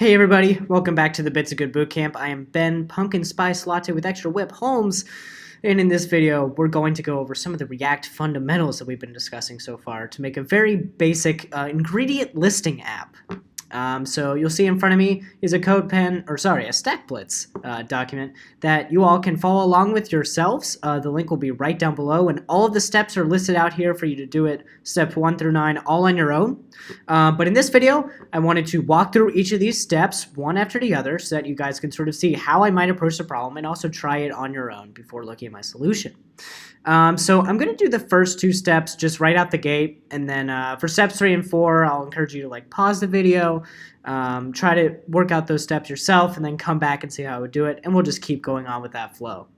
Hey everybody, welcome back to the Bits of Good Bootcamp. I am Ben, Pumpkin Spice Latte with Extra Whip Holmes, and in this video we're going to go over some of the React fundamentals that we've been discussing so far to make a very basic ingredient listing app. So you'll see in front of me is a a Stack Blitz document that you all can follow along with yourselves. The link will be right down below, and all of the steps are listed out here for you to do it, steps 1 through 9, all on your own. But in this video, I wanted to walk through each of these steps one after the other so that you guys can sort of see how I might approach the problem and also try it on your own before looking at my solution. So I'm going to do the first 2 steps just right out the gate, and then for steps 3 and 4, I'll encourage you to pause the video, try to work out those steps yourself, and then come back and see how I would do it, and we'll just keep going on with that flow.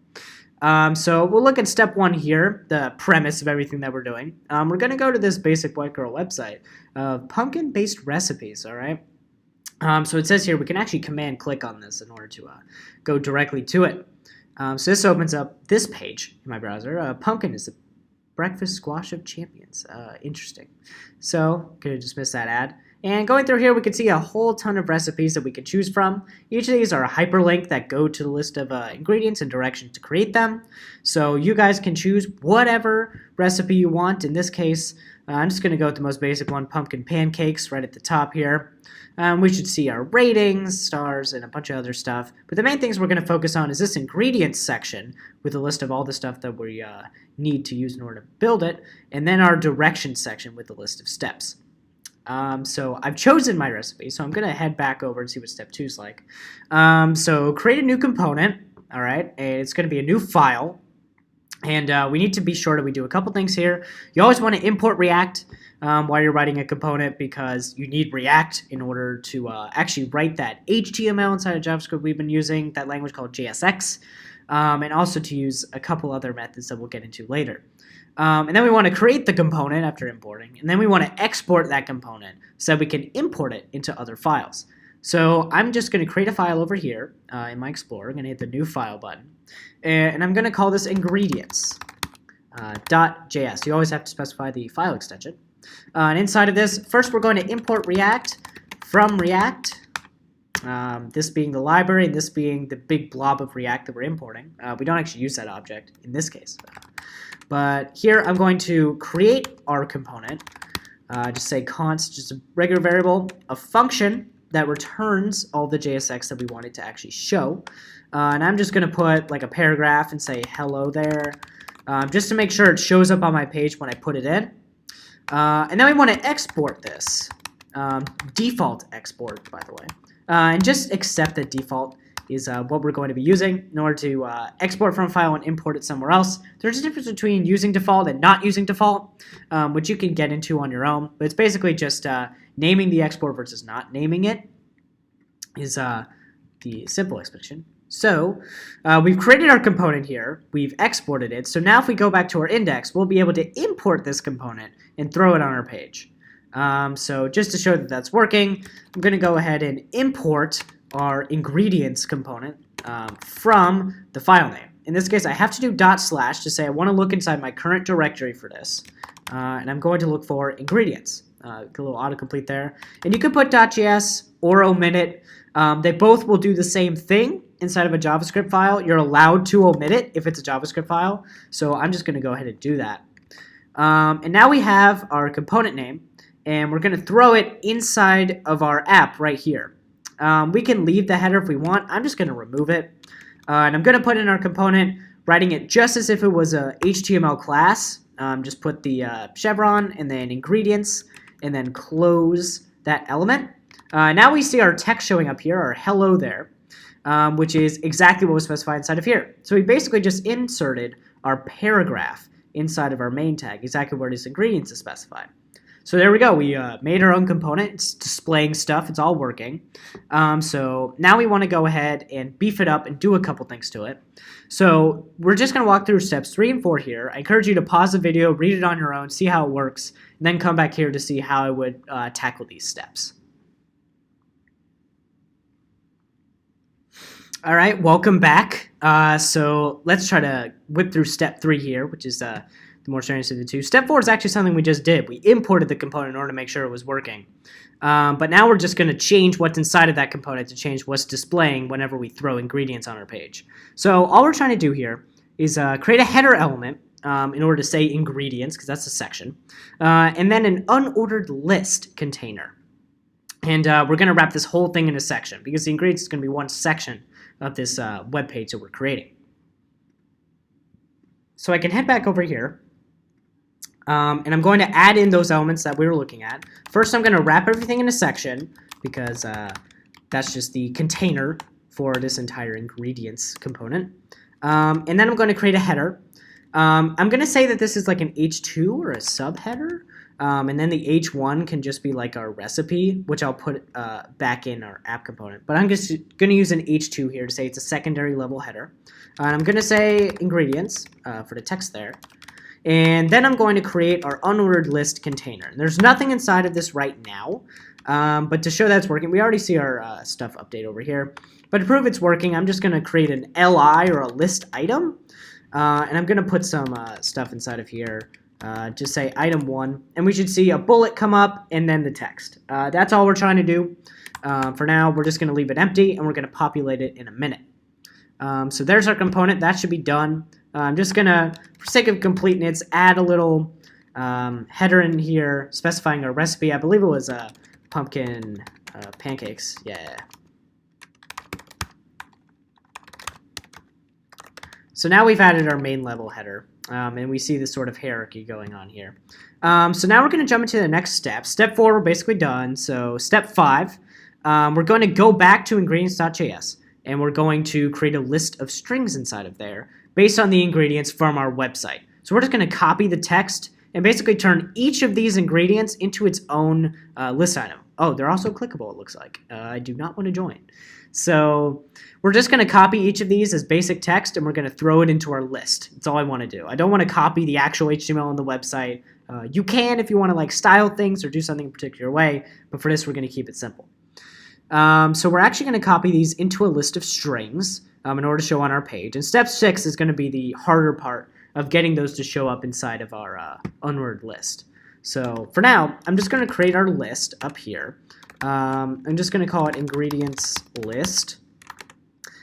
So we'll look at step 1 here, the premise of everything that we're doing. We're going to go to this basic white girl website of pumpkin-based recipes, all right? So it says here we can actually command click on this in order to go directly to it. So this opens up this page in my browser. Pumpkin is the breakfast squash of champions. Interesting. So going to dismiss that ad. And going through here, we can see a whole ton of recipes that we can choose from. Each of these are a hyperlink that go to the list of ingredients and directions to create them. So you guys can choose whatever recipe you want. In this case, I'm just going to go with the most basic one, pumpkin pancakes, right at the top here. We should see our ratings, stars, and a bunch of other stuff. But the main things we're going to focus on is this ingredients section with a list of all the stuff that we need to use in order to build it, and then our directions section with the list of steps. So I've chosen my recipe, so I'm going to head back over and see what step 2 is like. So create a new component, all right, and it's going to be a new file. And we need to be sure that we do a couple things here. You always want to import React while you're writing a component because you need React in order to actually write that HTML inside of JavaScript we've been using, that language called JSX, and also to use a couple other methods that we'll get into later. And then we want to create the component after importing, and then we want to export that component so that we can import it into other files. So I'm just going to create a file over here in my Explorer. I'm going to hit the New File button, and I'm going to call this ingredients.js. You always have to specify the file extension. And inside of this, first we're going to import React from React, this being the library, and this being the big blob of React that we're importing. We don't actually use that object in this case. But here I'm going to create our component, just say const, just a regular variable, a function that returns all the JSX that we want it to actually show. And I'm just going to put like a paragraph and say hello there, just to make sure it shows up on my page when I put it in. And then we want to export this, default export, by the way, and just accept that default is what we're going to be using in order to export from a file and import it somewhere else. There's a difference between using default and not using default, which you can get into on your own, but it's basically just naming the export versus not naming it is the simple explanation. So we've created our component here, we've exported it, so now if we go back to our index, we'll be able to import this component and throw it on our page. So just to show that that's working, I'm going to go ahead and import our ingredients component from the file name. In this case, I have to do / to say I want to look inside my current directory for this, and I'm going to look for ingredients. A little autocomplete there. And you could put .js or omit it. They both will do the same thing inside of a JavaScript file. You're allowed to omit it if it's a JavaScript file, so I'm just going to go ahead and do that. And now we have our component name, and we're going to throw it inside of our app right here. We can leave the header if we want. I'm just going to remove it. And I'm going to put in our component, writing it just as if it was a HTML class. Just put the chevron and then ingredients and then close that element. Now we see our text showing up here, our hello there, which is exactly what was specified inside of here. So we basically just inserted our paragraph inside of our main tag, exactly where this ingredients is specified. So there we go. We made our own component. It's displaying stuff. It's all working. So now we want to go ahead and beef it up and do a couple things to it. So we're just going to walk through steps 3 and 4 here. I encourage you to pause the video, read it on your own, see how it works, and then come back here to see how I would tackle these steps. All right, welcome back. So let's try to whip through step 3 here, which is the more strenuous of the two. Step 4 is actually something we just did. We imported the component in order to make sure it was working. But now we're just going to change what's inside of that component to change what's displaying whenever we throw ingredients on our page. So all we're trying to do here is create a header element in order to say ingredients, because that's a section, and then an unordered list container. And we're going to wrap this whole thing in a section, because the ingredients is going to be one section of this web page that we're creating. So I can head back over here, and I'm going to add in those elements that we were looking at. First, I'm going to wrap everything in a section, because that's just the container for this entire ingredients component. And then I'm going to create a header. I'm going to say that this is like an H2 or a subheader, and then the H1 can just be like our recipe, which I'll put back in our app component. But I'm just going to use an H2 here to say it's a secondary level header. And I'm going to say ingredients for the text there. And then I'm going to create our unordered list container. And there's nothing inside of this right now, but to show that it's working, we already see our stuff update over here. But to prove it's working, I'm just going to create an LI or a list item. And I'm going to put some stuff inside of here. Just say item 1. And we should see a bullet come up and then the text. That's all we're trying to do. For now, we're just going to leave it empty, and we're going to populate it in a minute. So there's our component. That should be done. I'm just going to, for sake of completeness, add a little header in here specifying our recipe. I believe it was pumpkin pancakes. Yeah. So now we've added our main level header, and we see this sort of hierarchy going on here. So now we're going to jump into the next step. Step 4, we're basically done. So step 5, we're going to go back to ingredients.js, and we're going to create a list of strings inside of there based on the ingredients from our website. So we're just going to copy the text and basically turn each of these ingredients into its own list item. Oh, they're also clickable, it looks like. I do not want to join. So we're just going to copy each of these as basic text, and we're going to throw it into our list. That's all I want to do. I don't want to copy the actual HTML on the website. You can if you want to like style things or do something a particular way, but for this we're going to keep it simple. So we're actually going to copy these into a list of strings in order to show on our page. And step 6 is going to be the harder part of getting those to show up inside of our unordered list. So for now, I'm just going to create our list up here. I'm just going to call it ingredients list.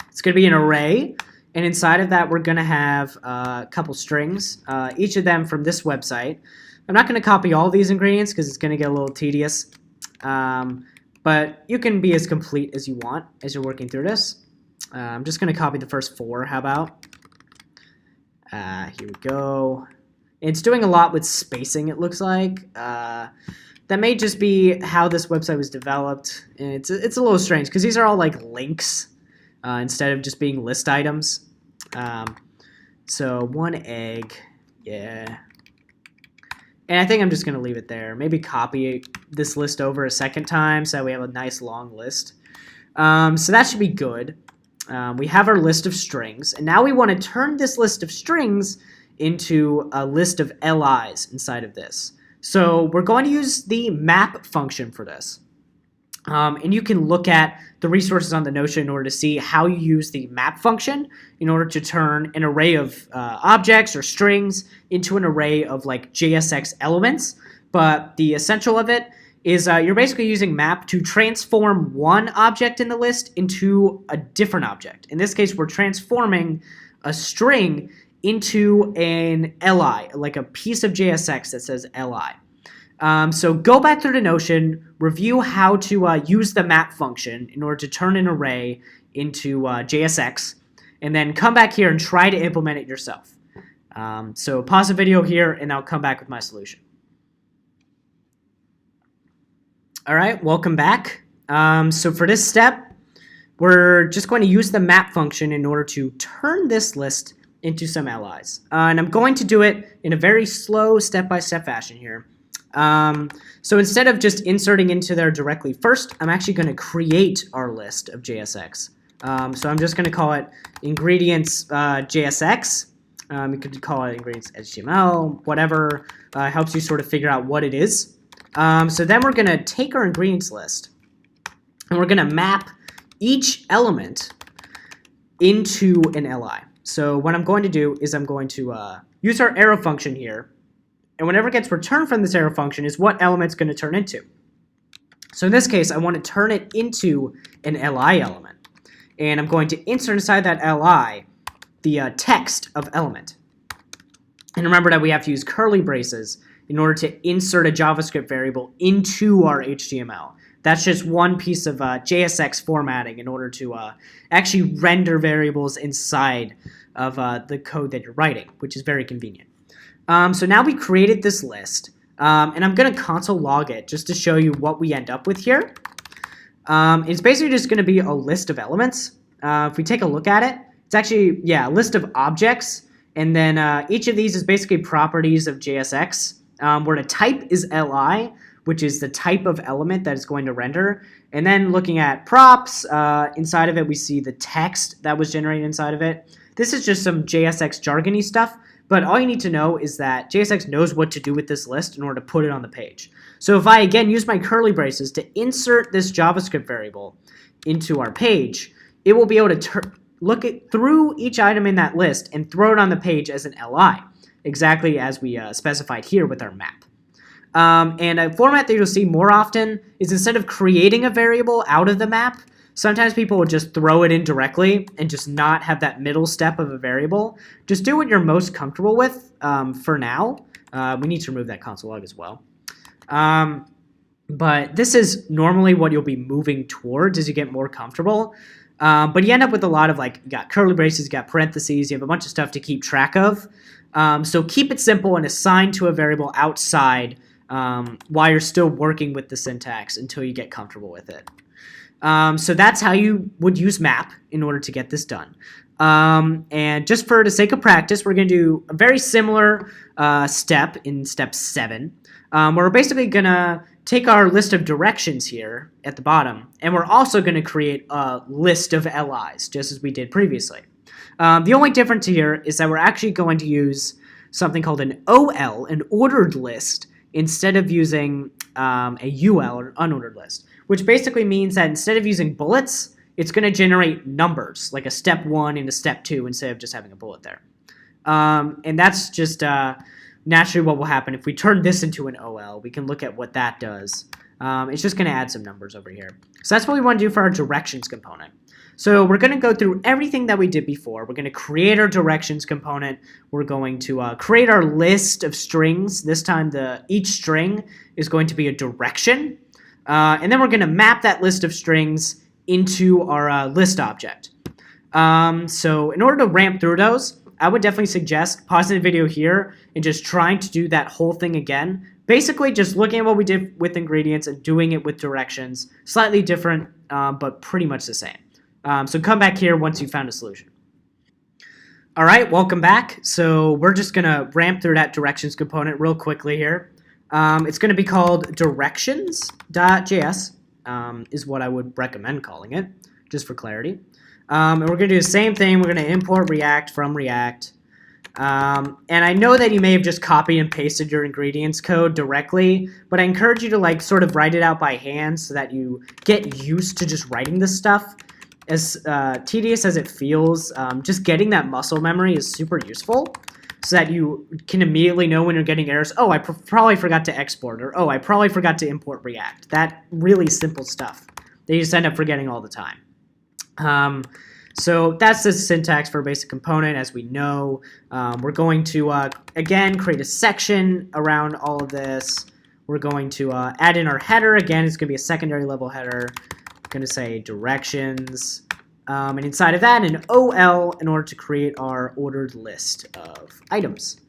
It's going to be an array, and inside of that we're going to have a couple strings, each of them from this website. I'm not going to copy all these ingredients because it's going to get a little tedious, but you can be as complete as you want as you're working through this. I'm just going to copy the first 4, how about? Here we go. It's doing a lot with spacing, it looks like. That may just be how this website was developed. It's a little strange because these are all like links instead of just being list items. So 1 egg, yeah. And I think I'm just going to leave it there. Maybe copy this list over a second time so that we have a nice long list. So that should be good. We have our list of strings, and now we want to turn this list of strings into a list of LIs inside of this. So we're going to use the map function for this. And you can look at the resources on the Notion in order to see how you use the map function in order to turn an array of objects or strings into an array of like JSX elements. But the essential of it is you're basically using map to transform one object in the list into a different object. In this case, we're transforming a string into an LI, like a piece of JSX that says LI. So go back through the Notion, review how to use the map function in order to turn an array into JSX, and then come back here and try to implement it yourself. So pause the video here, and I'll come back with my solution. All right, welcome back. So for this step, we're just going to use the map function in order to turn this list into some LIs. And I'm going to do it in a very slow step-by-step fashion here. So instead of just inserting into there directly first, I'm actually going to create our list of JSX. So I'm just going to call it ingredients JSX. You could call it ingredients HTML, whatever helps you sort of figure out what it is. So then we're going to take our ingredients list, and we're going to map each element into an LI. So what I'm going to do is I'm going to use our arrow function here and whenever it gets returned from this arrow function is what element's going to turn into. So in this case, I want to turn it into an li element. And I'm going to insert inside that li the text of element. And remember that we have to use curly braces in order to insert a JavaScript variable into our HTML. That's just one piece of JSX formatting in order to actually render variables inside of the code that you're writing, which is very convenient. So now we created this list, and I'm going to console log it just to show you what we end up with here. It's basically just going to be a list of elements. If we take a look at it, it's actually, a list of objects, and then each of these is basically properties of JSX, where the type is li, which is the type of element that it's going to render. And then looking at props, inside of it we see the text that was generated inside of it. This is just some JSX jargony stuff, but all you need to know is that JSX knows what to do with this list in order to put it on the page. So if I, again, use my curly braces to insert this JavaScript variable into our page, it will be able to look through each item in that list and throw it on the page as an li, exactly as we specified here with our map. And a format that you'll see more often is instead of creating a variable out of the map, sometimes people will just throw it in directly and just not have that middle step of a variable. Just do what you're most comfortable with for now. We need to remove that console log as well. But this is normally what you'll be moving towards as you get more comfortable. But you end up with a lot of you got curly braces, you got parentheses, you have a bunch of stuff to keep track of. So keep it simple and assign to a variable outside while you're still working with the syntax until you get comfortable with it. So that's how you would use map in order to get this done. And just for the sake of practice, we're going to do a very similar step in step 7, where we're basically going to take our list of directions here at the bottom, and we're also going to create a list of LIs, just as we did previously. The only difference here is that we're actually going to use something called an OL, an ordered list, instead of using a UL, or unordered list, which basically means that instead of using bullets, it's going to generate numbers, like a step 1 and a step 2, instead of just having a bullet there. And that's just naturally what will happen if we turn this into an OL. We can look at what that does. It's just going to add some numbers over here. So that's what we want to do for our directions component. So we're going to go through everything that we did before. We're going to create our directions component. We're going to create our list of strings. This time each string is going to be a direction. And then we're going to map that list of strings into our list object. So in order to ramp through those, I would definitely suggest pausing the video here and just trying to do that whole thing again. Basically just looking at what we did with ingredients and doing it with directions. Slightly different, but pretty much the same. So come back here once you've found a solution. All right, welcome back. So we're just going to ramp through that directions component real quickly here. It's going to be called directions.js, is what I would recommend calling it, just for clarity. And we're going to do the same thing. We're going to import React from React. And I know that you may have just copied and pasted your ingredients code directly, but I encourage you to sort of write it out by hand so that you get used to just writing this stuff. As tedious as it feels, just getting that muscle memory is super useful so that you can immediately know when you're getting errors. Oh, I probably forgot to export, or oh, I probably forgot to import React. That really simple stuff that you just end up forgetting all the time. So that's the syntax for a basic component. As we know, we're going to, again, create a section around all of this. We're going to add in our header. Again, it's going to be a secondary level header. I'm going to say directions. And inside of that, an OL in order to create our ordered list of items.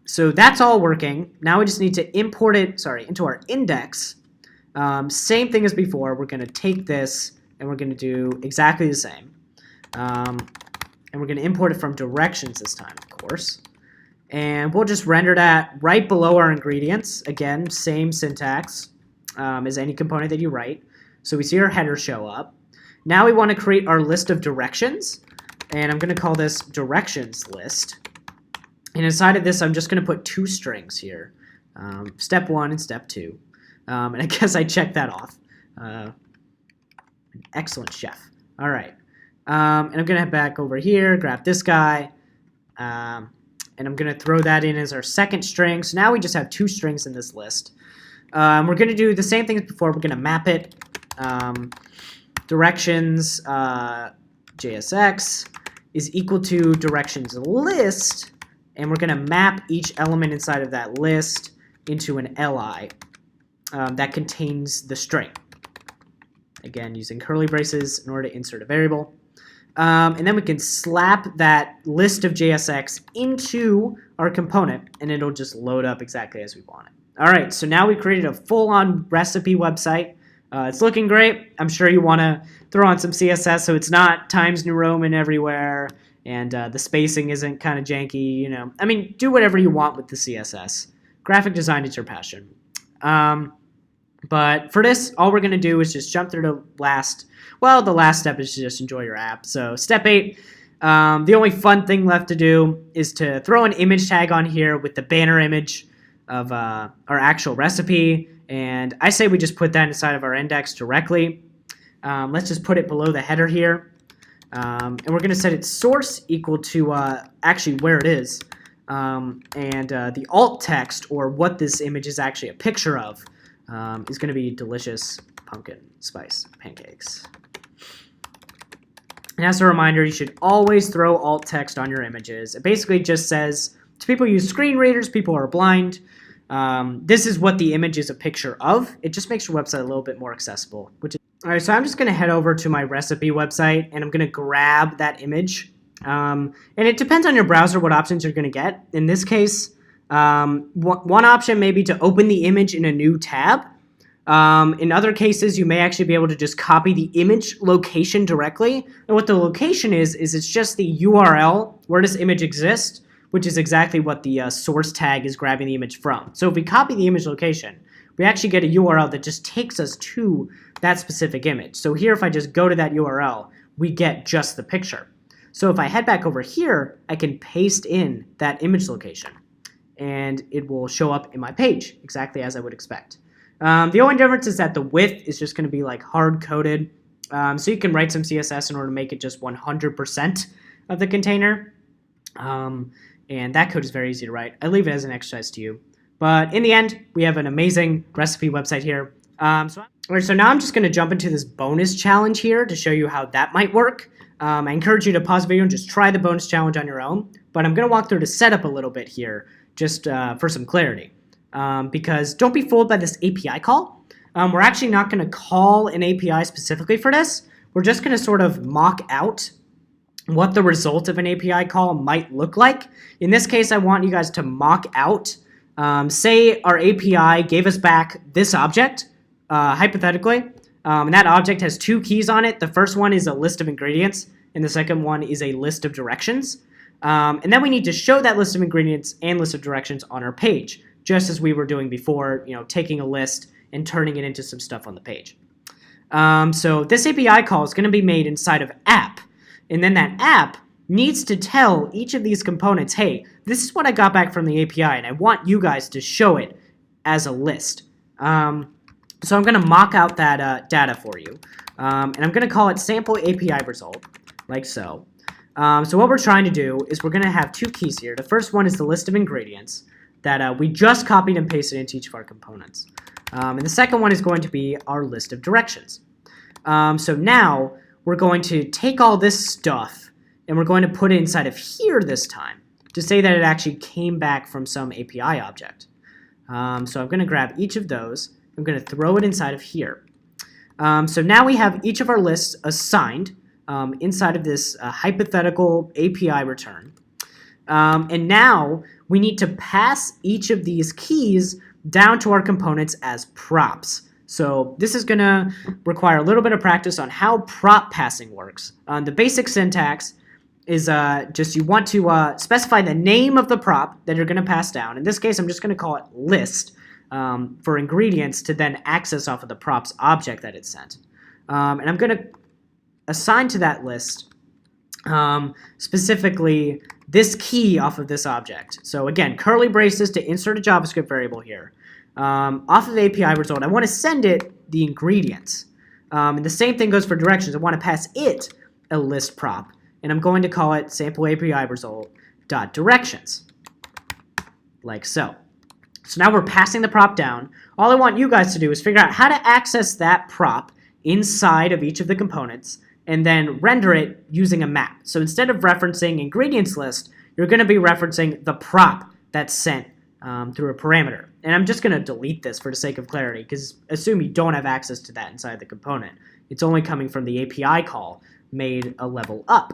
So that's all working. Now we just need to import it, into our index. Same thing as before. We're going to take this and we're going to do exactly the same. And we're going to import it from directions this time, of course. And we'll just render that right below our ingredients. Again, same syntax as any component that you write. So we see our header show up. Now we want to create our list of directions. And I'm going to call this directions list. And inside of this, I'm just going to put 2 strings here. Step 1 and step 2. And I guess I checked that off. Excellent, chef. All right. And I'm going to head back over here, grab this guy. And and I'm going to throw that in as our second string. So now we just have 2 strings in this list. We're going to do the same thing as before. We're going to map it. Directions JSX is equal to directions list, and we're going to map each element inside of that list into an li that contains the string. Again, using curly braces in order to insert a variable. And then we can slap that list of JSX into our component, and it'll just load up exactly as we want it. All right, so now we created a full-on recipe website. It's looking great. I'm sure you want to throw on some CSS so it's not Times New Roman everywhere, and the spacing isn't kind of janky, you know. I mean, do whatever you want with the CSS. Graphic design is your passion. But for this, all we're going to do is just jump through the last step is to just enjoy your app. So step 8, the only fun thing left to do is to throw an image tag on here with the banner image of our actual recipe. And I say we just put that inside of our index directly. Let's just put it below the header here. And we're going to set its source equal to actually where it is. And the alt text, or what this image is actually a picture of, is going to be delicious pumpkin spice pancakes. And as a reminder, you should always throw alt text on your images. It basically just says, to people who use screen readers, people who are blind, this is what the image is a picture of. It just makes your website a little bit more accessible. All right, so I'm just going to head over to my recipe website, and I'm going to grab that image. And it depends on your browser what options you're going to get. In this case, one option may be to open the image in a new tab. In other cases, you may actually be able to just copy the image location directly. And what the location is it's just the URL where this image exists, which is exactly what the source tag is grabbing the image from. So if we copy the image location, we actually get a URL that just takes us to that specific image. So here, if I just go to that URL, we get just the picture. So if I head back over here, I can paste in that image location, and it will show up in my page exactly as I would expect. The only difference is that the width is just going to be like hard-coded. So you can write some CSS in order to make it just 100% of the container. And that code is very easy to write. I leave it as an exercise to you. But in the end, we have an amazing recipe website here. So now I'm just going to jump into this bonus challenge here to show you how that might work. I encourage you to pause the video and just try the bonus challenge on your own. But I'm going to walk through the setup a little bit here just for some clarity. Because don't be fooled by this API call. We're actually not going to call an API specifically for this. We're just going to sort of mock out what the result of an API call might look like. In this case, I want you guys to mock out, say our API gave us back this object, hypothetically, and that object has 2 keys on it. The first one is a list of ingredients, and the second one is a list of directions. And then we need to show that list of ingredients and list of directions on our page, just as we were doing before, taking a list and turning it into some stuff on the page. So this API call is going to be made inside of app, and then that app needs to tell each of these components, hey, this is what I got back from the API, and I want you guys to show it as a list. So I'm going to mock out that data for you, and I'm going to call it sample API result, like so. So what we're trying to do is we're going to have 2 keys here. The first one is the list of ingredients that we just copied and pasted into each of our components. And the second one is going to be our list of directions. So now we're going to take all this stuff and we're going to put it inside of here this time to say that it actually came back from some API object. So I'm going to grab each of those. I'm going to throw it inside of here. So now we have each of our lists assigned inside of this hypothetical API return. And now we need to pass each of these keys down to our components as props. So this is going to require a little bit of practice on how prop passing works. The basic syntax is just you want to specify the name of the prop that you're going to pass down. In this case, I'm just going to call it list for ingredients to then access off of the props object that it sent. And I'm going to assign to that list specifically this key off of this object. So again, curly braces to insert a JavaScript variable here. Off of the API result, I want to send it the ingredients. And the same thing goes for directions. I want to pass it a list prop. And I'm going to call it sample API result dot directions. like so. So now we're passing the prop down. All I want you guys to do is figure out how to access that prop inside of each of the components and then render it using a map. So instead of referencing ingredients list, you're going to be referencing the prop that's sent through a parameter. And I'm just going to delete this for the sake of clarity, because assume you don't have access to that inside the component. It's only coming from the API call made a level up.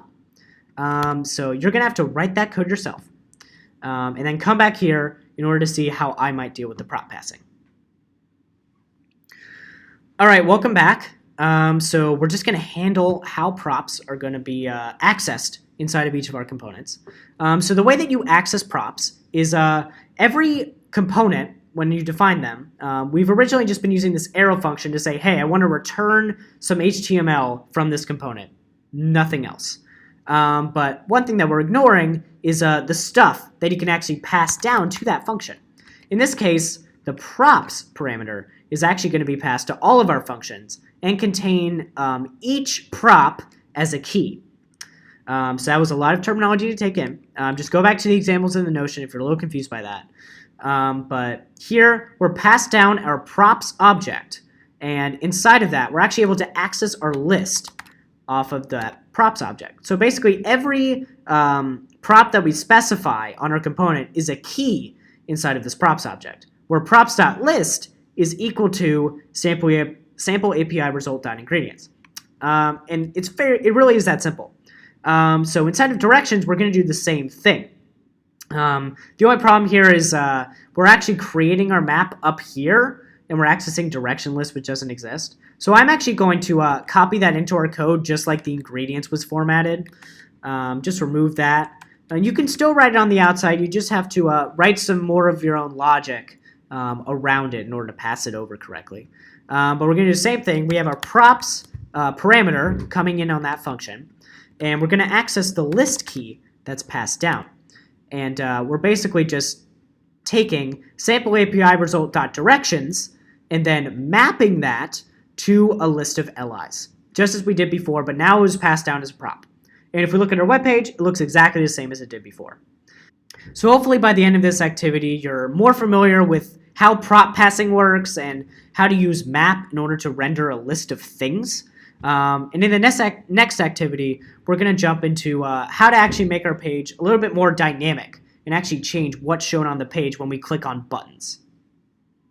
So you're going to have to write that code yourself. And then come back here in order to see how I might deal with the prop passing. All right, welcome back. So we're just going to handle how props are going to be accessed inside of each of our components. So the way that you access props is every component, when you define them, we've originally just been using this arrow function to say, hey, I want to return some HTML from this component, nothing else. But one thing that we're ignoring is the stuff that you can actually pass down to that function. In this case, the props parameter is actually going to be passed to all of our functions and contain each prop as a key. So that was a lot of terminology to take in. Just go back to the examples in the Notion if you're a little confused by that. But here, we're passed down our props object, and inside of that, we're actually able to access our list off of that props object. So basically, every prop that we specify on our component is a key inside of this props object, where props.list is equal to sample API result.ingredients. And it really is that simple. So inside of directions, we're going to do the same thing. The only problem here is we're actually creating our map up here, and we're accessing direction list, which doesn't exist. So I'm actually going to copy that into our code just like the ingredients was formatted. Just remove that. And you can still write it on the outside. You just have to write some more of your own logic around it in order to pass it over correctly. But we're going to do the same thing. We have our props parameter coming in on that function, and we're going to access the list key that's passed down. And we're basically just taking sample API result.directions and then mapping that to a list of LIs, just as we did before, but now it was passed down as a prop. And if we look at our webpage, it looks exactly the same as it did before. So hopefully by the end of this activity, you're more familiar with how prop passing works and how to use map in order to render a list of things. And in the next activity, we're going to jump into how to actually make our page a little bit more dynamic and actually change what's shown on the page when we click on buttons.